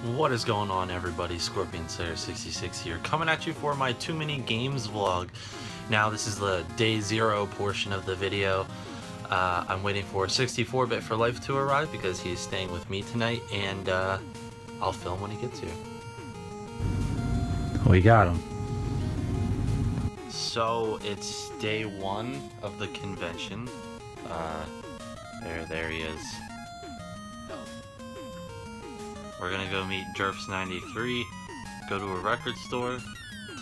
What is going on, everybody? ScorpionSlayer66 here, coming at you for my Too Many Games vlog. Now, this is the day 0 portion of the video. I'm waiting for 64-Bit for Life to arrive because he's staying with me tonight, and I'll film when he gets here. We got him. So, it's day 1 of the convention. There he is. We're gonna go meet Jerfs93, go to a record store,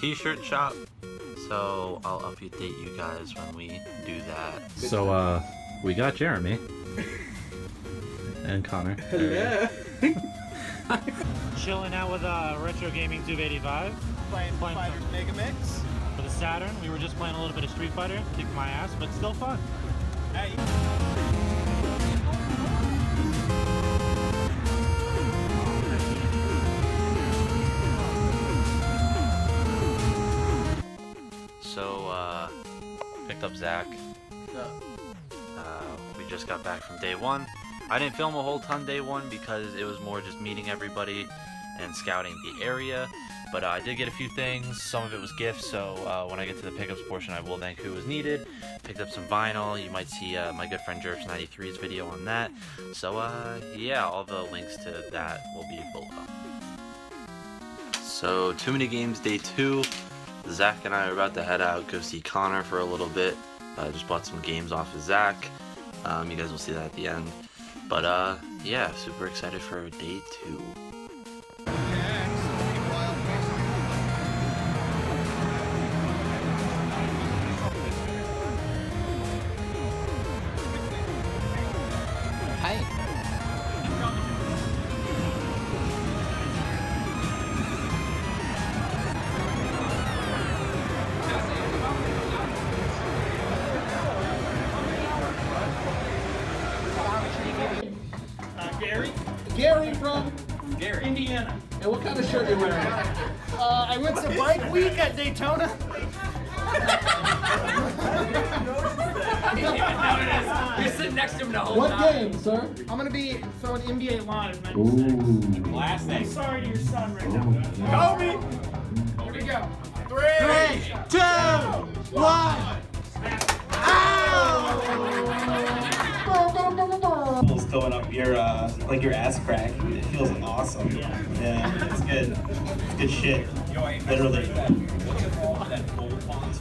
t-shirt shop, so I'll update you guys when we do that. So, we got Jeremy. And Connor. Yeah. Chilling out with Retro Gaming 285. Playing Fighter's Mega Mix. For the Saturn, we were just playing a little bit of Street Fighter, kicked my ass, but still fun. Hey. So, picked up Zach. We just got back from day 1. I didn't film a whole ton day 1 because it was more just meeting everybody and scouting the area. But I did get a few things. Some of it was gifts, so when I get to the pickups portion, I will thank who was needed. Picked up some vinyl. You might see my good friend Jerfs93's video on that. So, yeah, all the links to that will be below. So, Too Many Games day 2. Zach and I are about to head out, go see Connor for a little bit. Just bought some games off of Zach. You guys will see that at the end. But, yeah, super excited for day 2. Gary from Indiana. And what kind of shirt are you wearing? I went to Bike Week at Daytona. You're sitting next to him the whole What time. game, sir? I'm gonna be throwing NBA Live 96. Ooh. Classic. I'm sorry to your son right now. Kobe! Here we go. 3, 2, 1. Feels going up your like your ass crack. It feels awesome. Yeah, it's good. It's good shit. Literally.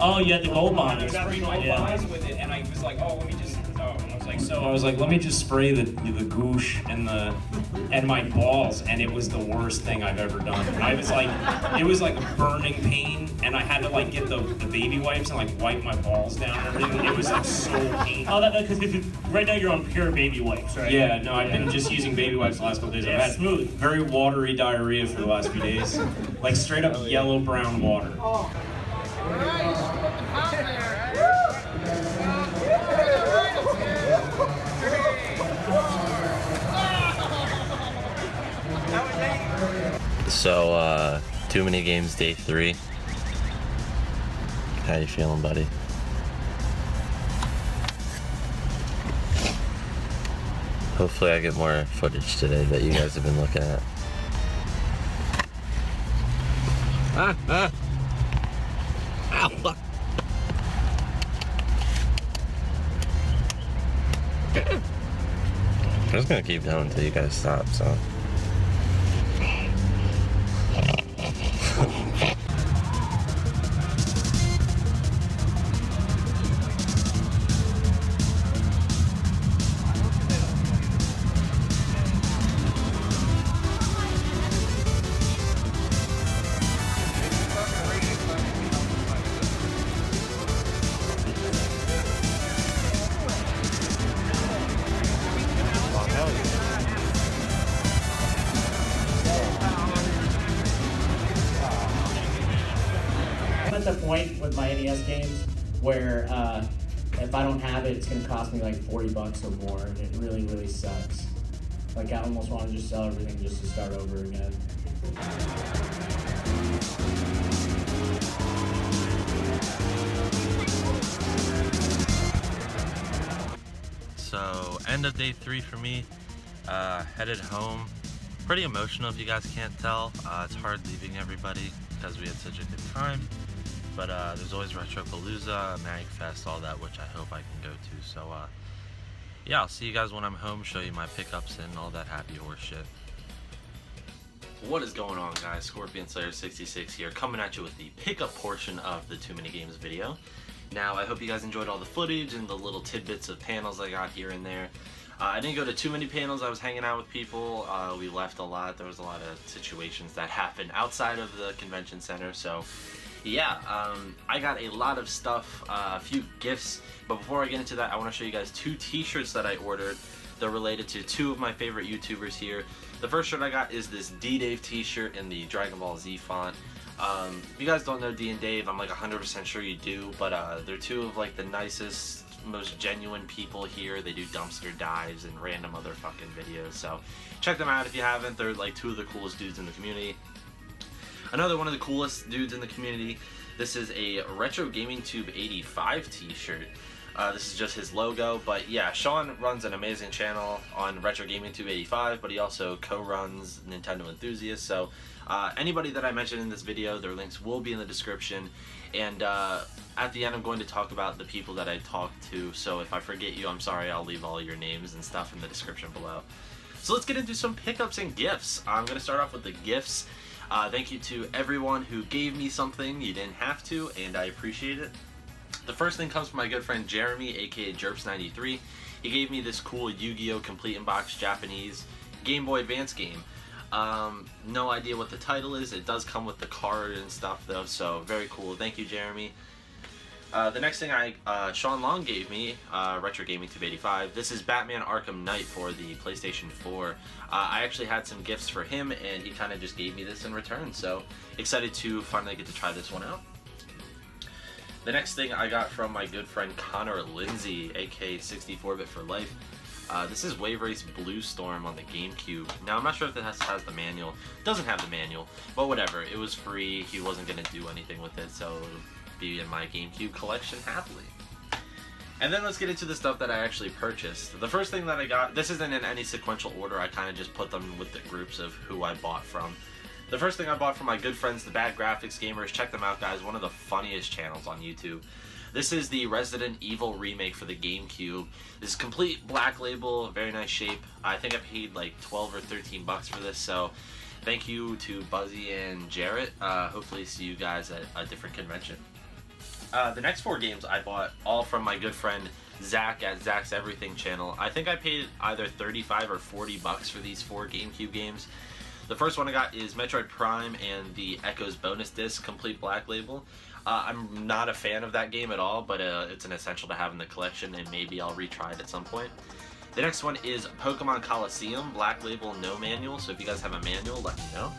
Oh, you had the gold bond. Yeah. With it, and I was like, oh, let me just. I was like, let me just spray the goosh and my balls, and it was the worst thing I've ever done. I was like, it was like a burning pain, and I had to like get the baby wipes and like wipe my balls down and everything. It was like so painful. Oh, because right now you're on pure baby wipes, right? Yeah, no, I've been just using baby wipes the last couple days. I've had smooth. very watery diarrhea for the last few days, like straight up yellow-brown water. So, Too Many Games day 3. How you feeling, buddy? Hopefully I get more footage today that you guys have been looking at. Ow, fuck. I'm just gonna keep going until you guys stop, so. I'm at the point with my NES games where if I don't have it, it's gonna cost me like $40 or more, and it really, really sucks. Like, I almost want to just sell everything just to start over again. So, end of day 3 for me. Headed home. Pretty emotional if you guys can't tell. It's hard leaving everybody because we had such a good time. But there's always Retropalooza, Magfest, all that, which I hope I can go to. So yeah, I'll see you guys when I'm home, show you my pickups and all that happy horse shit. What is going on, guys? ScorpionSlayer66 here, coming at you with the pickup portion of the TooManyGames video. Now, I hope you guys enjoyed all the footage and the little tidbits of panels I got here and there. I didn't go to too many panels. I was hanging out with people. We left a lot. There was a lot of situations that happened outside of the convention center. So, yeah, I got a lot of stuff, a few gifts. But before I get into that, I want to show you guys 2 t-shirts that I ordered. They're related to 2 of my favorite YouTubers here. The first shirt I got is this Dee Dave t-shirt in the Dragon Ball Z font. If you guys don't know Dee and Dave, I'm like 100% sure you do, but they're 2 of like the nicest, most genuine people here. They do dumpster dives and random other fucking videos, so check them out if you haven't. They're like 2 of the coolest dudes in the community. Another one of the coolest dudes in the community, this is a Retro Gaming Tube 85 t-shirt. This is just his logo, but yeah, Shawn runs an amazing channel on Retro Gaming Tube 85, but he also co-runs Nintendo Enthusiast, so anybody that I mentioned in this video, their links will be in the description, and at the end I'm going to talk about the people that I talked to, so if I forget you, I'm sorry. I'll leave all your names and stuff in the description below. So let's get into some pickups and gifts. I'm going to start off with the gifts. Thank you to everyone who gave me something. You didn't have to, and I appreciate it. The first thing comes from my good friend Jeremy, aka Jerps93. He gave me this cool Yu-Gi-Oh! Complete in Box Japanese Game Boy Advance game. No idea what the title is. It does come with the card and stuff though, so very cool. Thank you, Jeremy. The next thing Shawn Long gave me, Retro Gaming Tube 85. This is Batman Arkham Knight for the PlayStation 4. I actually had some gifts for him, and he kind of just gave me this in return, so excited to finally get to try this one out. The next thing I got from my good friend Connor Lindsay, aka 64-Bit for Life. This is Wave Race Blue Storm on the GameCube. Now, I'm not sure if it has the manual. It doesn't have the manual, but whatever. It was free. He wasn't going to do anything with it, so it'll be in my GameCube collection happily. And then let's get into the stuff that I actually purchased. The first thing that I got, this isn't in any sequential order. I kind of just put them with the groups of who I bought from. The first thing I bought from my good friends, the Bad Graphics Gamers. Check them out, guys. One of the funniest channels on YouTube. This is the Resident Evil remake for the GameCube. This is complete black label, very nice shape. I think I paid like 12 or 13 bucks for this, so thank you to Buzzy and Jarrett. Hopefully see you guys at a different convention. The next 4 games I bought all from my good friend Zach at Zach's Everything channel. I think I paid either 35 or 40 bucks for these 4 GameCube games. The first one I got is Metroid Prime and the Echoes bonus disc, complete black label. I'm not a fan of that game at all, but it's an essential to have in the collection, and maybe I'll retry it at some point. The next one is Pokemon Coliseum, black label, no manual, so if you guys have a manual, let me know.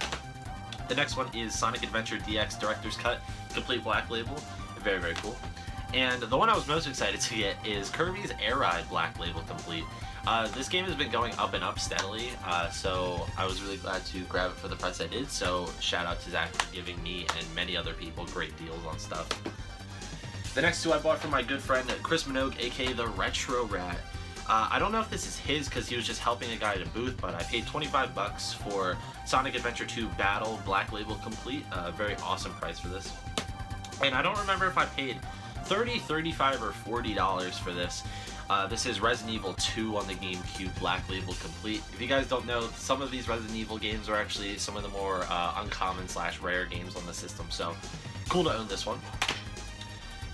The next one is Sonic Adventure DX Director's Cut, complete black label, very, very cool. And the one I was most excited to get is Kirby's Air Ride black label complete. This game has been going up and up steadily, so I was really glad to grab it for the price I did, so shout out to Zach for giving me and many other people great deals on stuff. The next 2 I bought from my good friend Chris Manogue, aka the Retro Rat. I don't know if this is his because he was just helping a guy at a booth, but I paid 25 bucks for Sonic Adventure 2 Battle black label complete. Very awesome price for this. And I don't remember if I paid $30, $35, or $40 for this. This is Resident Evil 2 on the GameCube black label complete. If you guys don't know, some of these Resident Evil games are actually some of the more uncommon / rare games on the system, so cool to own this one.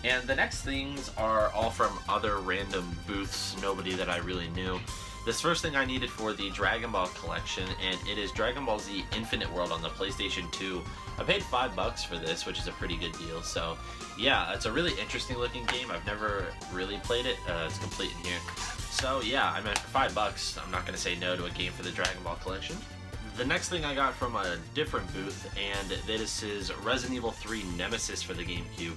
And the next things are all from other random booths, nobody that I really knew. This first thing I needed for the Dragon Ball collection, and it is Dragon Ball Z Infinite World on the PlayStation 2. I paid 5 bucks for this, which is a pretty good deal, so yeah, it's a really interesting looking game. I've never really played it. It's complete in here. So yeah, I mean, for 5 bucks, I'm not going to say no to a game for the Dragon Ball collection. The next thing I got from a different booth, and this is Resident Evil 3 Nemesis for the GameCube.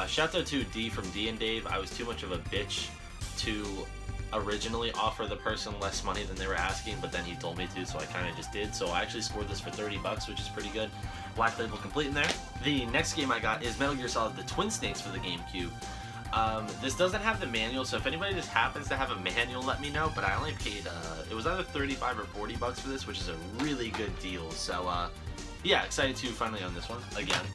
Shout out to Dee from Dee and Dave. I was too much of a bitch to originally offer the person less money than they were asking, but then he told me to, so I kind of just did. So I actually scored this for 30 bucks, which is pretty good. Black label complete in there. The next game I got is Metal Gear Solid: The Twin Snakes for the GameCube. This doesn't have the manual, so if anybody just happens to have a manual, let me know. But I only paid, it was either 35 or 40 bucks for this, which is a really good deal. So, yeah, excited to finally own this one again.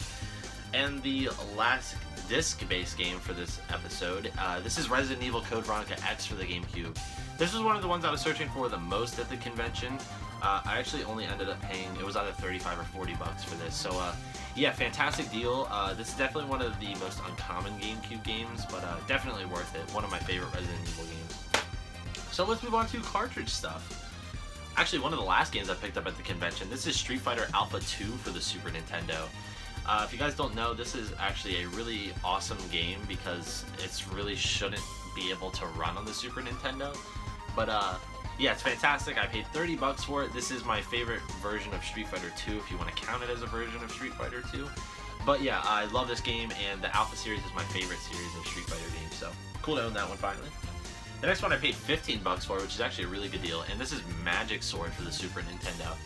And the last disc-based game for this episode, this is Resident Evil Code Veronica X for the GameCube. This was one of the ones I was searching for the most at the convention. I actually only ended up paying, it was either 35 or 40 bucks for this. So, yeah, fantastic deal. This is definitely one of the most uncommon GameCube games, but definitely worth it. One of my favorite Resident Evil games. So let's move on to cartridge stuff. Actually, one of the last games I picked up at the convention, this is Street Fighter Alpha 2 for the Super Nintendo. If you guys don't know, this is actually a really awesome game because it's really shouldn't be able to run on the Super Nintendo. But yeah, it's fantastic. I paid 30 bucks for it. This is my favorite version of Street Fighter 2 if you want to count it as a version of Street Fighter 2. But yeah, I love this game, and the Alpha series is my favorite series of Street Fighter games, so cool to own that one finally. The next one I paid 15 bucks for, which is actually a really good deal, and this is Magic Sword for the Super Nintendo.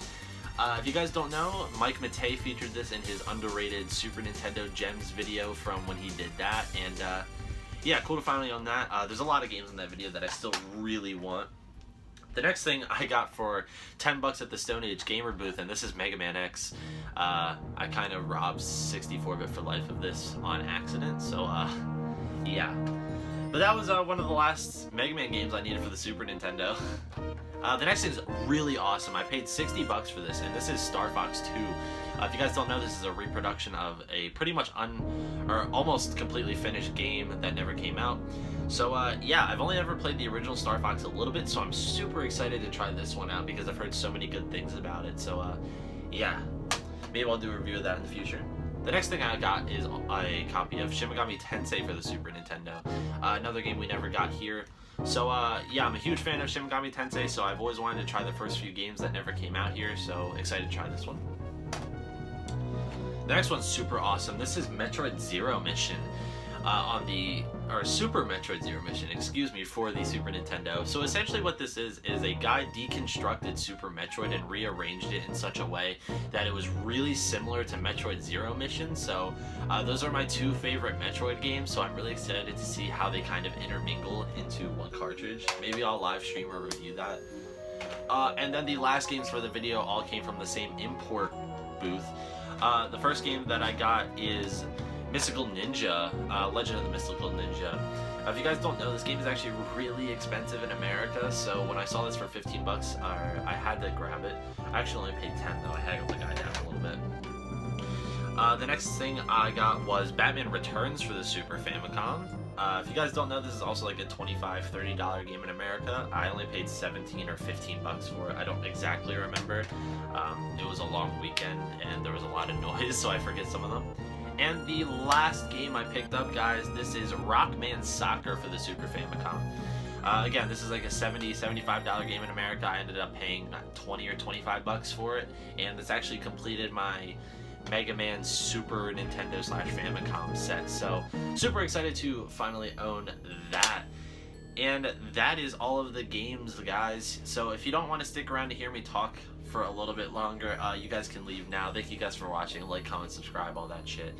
If you guys don't know, Mike Matei featured this in his underrated Super Nintendo Gems video from when he did that, and yeah, cool to finally own that. There's a lot of games in that video that I still really want. The next thing I got for 10 bucks at the Stone Age Gamer booth, and this is Mega Man X. I kind of robbed 64-bit for life of this on accident, so yeah. But that was one of the last Mega Man games I needed for the Super Nintendo. The next thing is really awesome. I paid 60 bucks for this, and this is Star Fox 2. If you guys don't know, this is a reproduction of a pretty much or almost completely finished game that never came out. So yeah, I've only ever played the original Star Fox a little bit, so I'm super excited to try this one out because I've heard so many good things about it. So yeah, maybe I'll do a review of that in the future. The next thing I got is a copy of Shin Megami Tensei for the Super Nintendo. Another game we never got here. So yeah, I'm a huge fan of Shin Megami Tensei, so I've always wanted to try the first few games that never came out here, so excited to try this one. The next one's super awesome. This is Metroid Zero Mission Super Metroid Zero Mission, excuse me, for the Super Nintendo. So essentially what this is a guy deconstructed Super Metroid and rearranged it in such a way that it was really similar to Metroid Zero Mission. So those are my two favorite Metroid games, so I'm really excited to see how they kind of intermingle into one cartridge. Maybe I'll live stream or review that. And then the last games for the video all came from the same import booth. The first game that I got is Mystical Ninja, Legend of the Mystical Ninja. If you guys don't know, this game is actually really expensive in America, so when I saw this for 15 bucks, I had to grab it. I actually only paid 10 though, I haggled the guy down a little bit. The next thing I got was Batman Returns for the Super Famicom. If you guys don't know, this is also like a $25, $30 game in America. I only paid 17 or 15 bucks for it. I don't exactly remember. It was a long weekend and there was a lot of noise, so I forget some of them. And the last game I picked up, guys, this is Rockman Soccer for the Super Famicom. Again, this is like a $70, $75 game in America. I ended up paying 20 or 25 bucks for it, and this actually completed my Mega Man Super Nintendo / Famicom set. So super excited to finally own that. And that is all of the games, guys. So if you don't want to stick around to hear me talk for a little bit longer, you guys can leave now. Thank you guys for watching. Like, comment, subscribe, all that shit.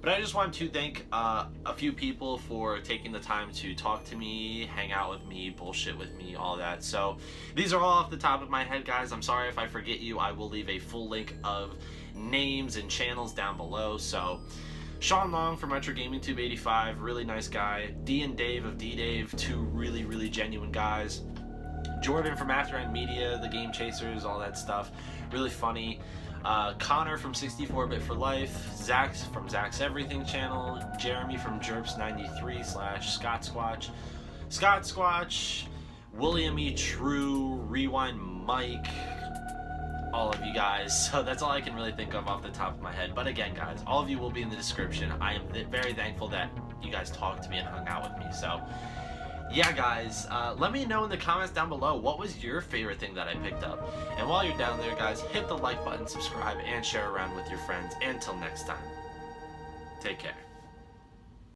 But I just wanted to thank a few people for taking the time to talk to me, hang out with me, bullshit with me, all that. So these are all off the top of my head, guys. I'm sorry if I forget you. I will leave a full link of names and channels down below. So Shawn Long from Retro Gaming Tube 85, really nice guy. Dee and Dave of Dee Dave, two really genuine guys. Jordan from After End Media, the Game Chasers, all that stuff, really funny. Connor from 64-Bit for Life, Zach from Zach's Everything channel, Jeremy from Jerps93 / Scottsquatch, William E. True, RewindMike, all of you guys. So that's all I can really think of off the top of my head. But again, guys, all of you will be in the description. I am very thankful that you guys talked to me and hung out with me. So yeah, guys, let me know in the comments down below what was your favorite thing that I picked up. And while you're down there, guys, hit the like button, subscribe, and share around with your friends. Until next time, take care.